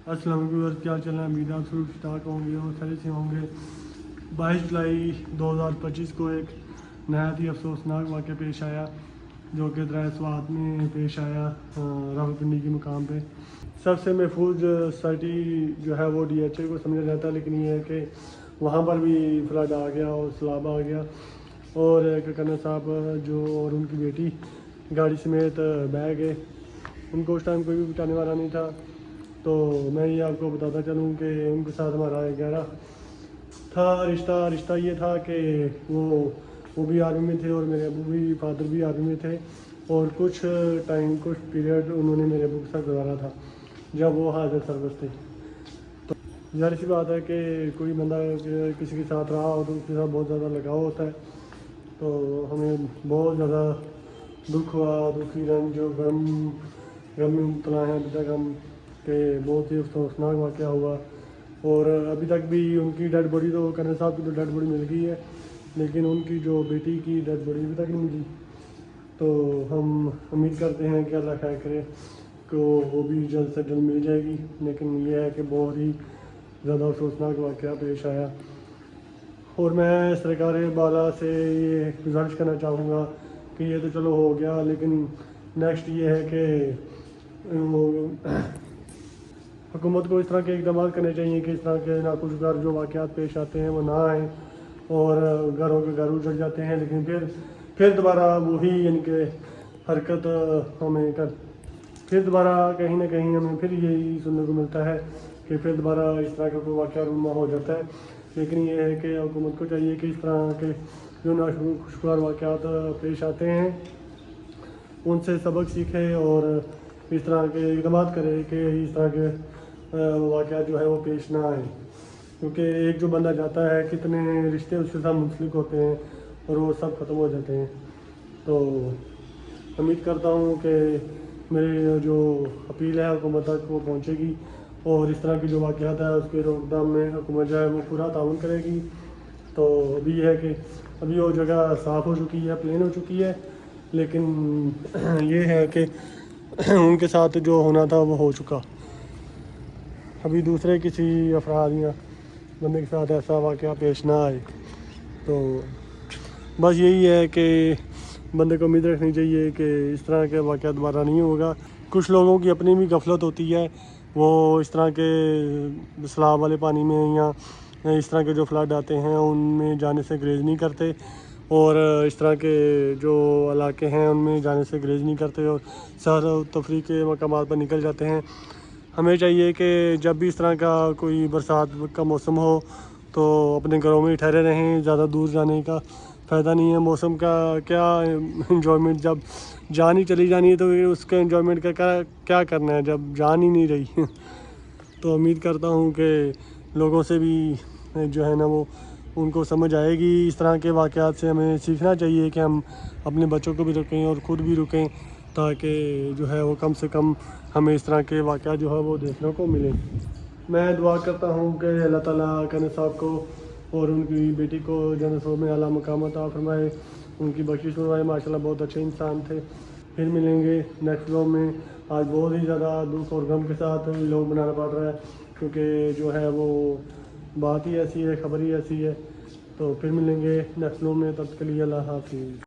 السلام علیکم، کیا چل رہا ہے؟ امید آپ ضرور ٹھیک ہوں گے اور خیریت سے ہوں گے۔ 22 جولائی 2025 کو ایک نہایت ہی افسوسناک واقعہ پیش آیا جو کہ درائے سوات میں پیش آیا، راولپنڈی کے مقام پہ۔ سب سے محفوظ سوسائٹی جو ہے وہ ڈی ایچ اے کو سمجھا جاتا ہے، لیکن یہ ہے کہ وہاں پر بھی فلڈ آ گیا اور سیلاب آ گیا، اور کرنل صاحب جو اور ان کی بیٹی گاڑی سمیت بہہ گئے۔ ان کو اس ٹائم کوئی بھی بچانے والا نہیں تھا۔ تو میں یہ آپ کو بتاتا چلوں کہ ان کے ساتھ ہمارا گہرا تھا رشتہ یہ تھا کہ وہ بھی آرمی میں تھے اور میرے ابو بھی، فادر بھی آرمی میں تھے، اور کچھ پیریڈ انہوں نے میرے ابو کے ساتھ گزارا تھا جب وہ حاضر سروس تھے۔ تو ظاہر سی بات ہے کہ کوئی بندہ کسی کے ساتھ رہا ہو تو اس کے ساتھ بہت زیادہ لگاؤ ہوتا ہے، تو ہمیں بہت زیادہ دکھ ہوا، دکھی رنج جو غم میں مبتلا ہیں ابھی تک ہم، کہ بہت ہی افسوسناک واقعہ ہوا۔ اور ابھی تک بھی ان کی ڈیڈ باڈی، تو کرنل صاحب کی تو ڈیڈ باڈی مل گئی ہے، لیکن ان کی جو بیٹی کی ڈیڈ باڈی ابھی تک نہیں ملی۔ تو ہم امید کرتے ہیں کہ اللہ خیر کرے کہ وہ بھی جلد سے جلد مل جائے گی، لیکن یہ ہے کہ بہت ہی زیادہ افسوسناک واقعہ پیش آیا۔ اور میں سرکار بالا سے یہ گزارش کرنا چاہوں گا کہ یہ تو چلو ہو گیا، لیکن نیکسٹ یہ ہے کہ حکومت کو اس طرح کے اقدامات کرنے چاہیے کہ اس طرح کے ناخوشگوار جو واقعات پیش آتے ہیں وہ نہ آئیں، اور گھروں کے گھر اجڑ جاتے ہیں، لیکن پھر دوبارہ وہی ان کے حرکت پھر دوبارہ کہیں نہ کہیں ہمیں پھر یہی سننے کو ملتا ہے کہ پھر دوبارہ اس طرح کا کوئی واقعہ رونما ہو جاتا ہے۔ لیکن یہ ہے کہ حکومت کو چاہیے کہ اس طرح کے جو ناخوشگوار واقعات پیش آتے ہیں ان سے سبق سیکھے اور اس طرح کے اقدامات کرے کہ اس طرح کے واقعات جو ہے وہ پیش نہ آئیں، کیونکہ ایک جو بندہ جاتا ہے کتنے رشتے اس کے ساتھ منسلک ہوتے ہیں اور وہ سب ختم ہو جاتے ہیں۔ تو امید کرتا ہوں کہ میری جو اپیل ہے حکومت تک وہ پہنچے گی، اور اس طرح کے جو واقعات ہیں اس کے روک تھام میں حکومت جو ہے وہ پورا تعاون کرے گی۔ تو ابھی یہ ہے کہ ابھی وہ جگہ صاف ہو چکی ہے، پلین ہو چکی ہے، لیکن یہ ہے کہ ان کے ساتھ جو ہونا تھا وہ ہو چکا۔ ابھی دوسرے کسی افراد یا بندے کے ساتھ ایسا واقعہ پیش نہ آئے۔ تو بس یہی ہے کہ بندے کو امید رکھنی چاہیے کہ اس طرح کے واقعات دوبارہ نہیں ہوگا۔ کچھ لوگوں کی اپنی بھی غفلت ہوتی ہے، وہ اس طرح کے سیلاب والے پانی میں یا اس طرح کے جو فلڈ آتے ہیں ان میں جانے سے گریز نہیں کرتے، اور اس طرح کے جو علاقے ہیں ان میں جانے سے گریز نہیں کرتے اور سیر و تفریح کے مقامات پر نکل جاتے ہیں۔ ہمیں چاہیے کہ جب بھی اس طرح کا کوئی برسات کا موسم ہو تو اپنے گھروں میں ہی ٹھہرے رہیں، زیادہ دور جانے کا فائدہ نہیں ہے۔ موسم کا کیا انجوائمنٹ، جب جان ہی چلی جانی ہے تو اس کے انجوائمنٹ کا کیا کرنا ہے جب جان ہی نہیں رہی۔ تو امید کرتا ہوں کہ لوگوں سے بھی جو ہے نا وہ ان کو سمجھ آئے گی۔ اس طرح کے واقعات سے ہمیں سیکھنا چاہیے کہ ہم اپنے بچوں کو بھی رکیں اور خود بھی رکیں، تاکہ جو ہے وہ کم سے کم ہمیں اس طرح کے واقعات جو ہے وہ دیکھنے کو ملیں۔ میں دعا کرتا ہوں کہ اللہ تعالیٰ کرنل صاحب کو اور ان کی بیٹی کو جنت میں اعلیٰ مقام عطا فرمائے، ان کی بخشش فرمائے۔ ماشاءاللہ بہت اچھے انسان تھے۔ پھر ملیں گے نیکسٹ ولاگ میں۔ آج بہت ہی زیادہ دکھ اور غم کے ساتھ لوگ بنانا پڑ رہا ہے، کیونکہ جو ہے وہ بات ہی ایسی ہے، خبر ہی ایسی ہے۔ تو پھر ملیں گے نیکسٹ ولاگ میں، تب تک کے لیے اللہ حافظ۔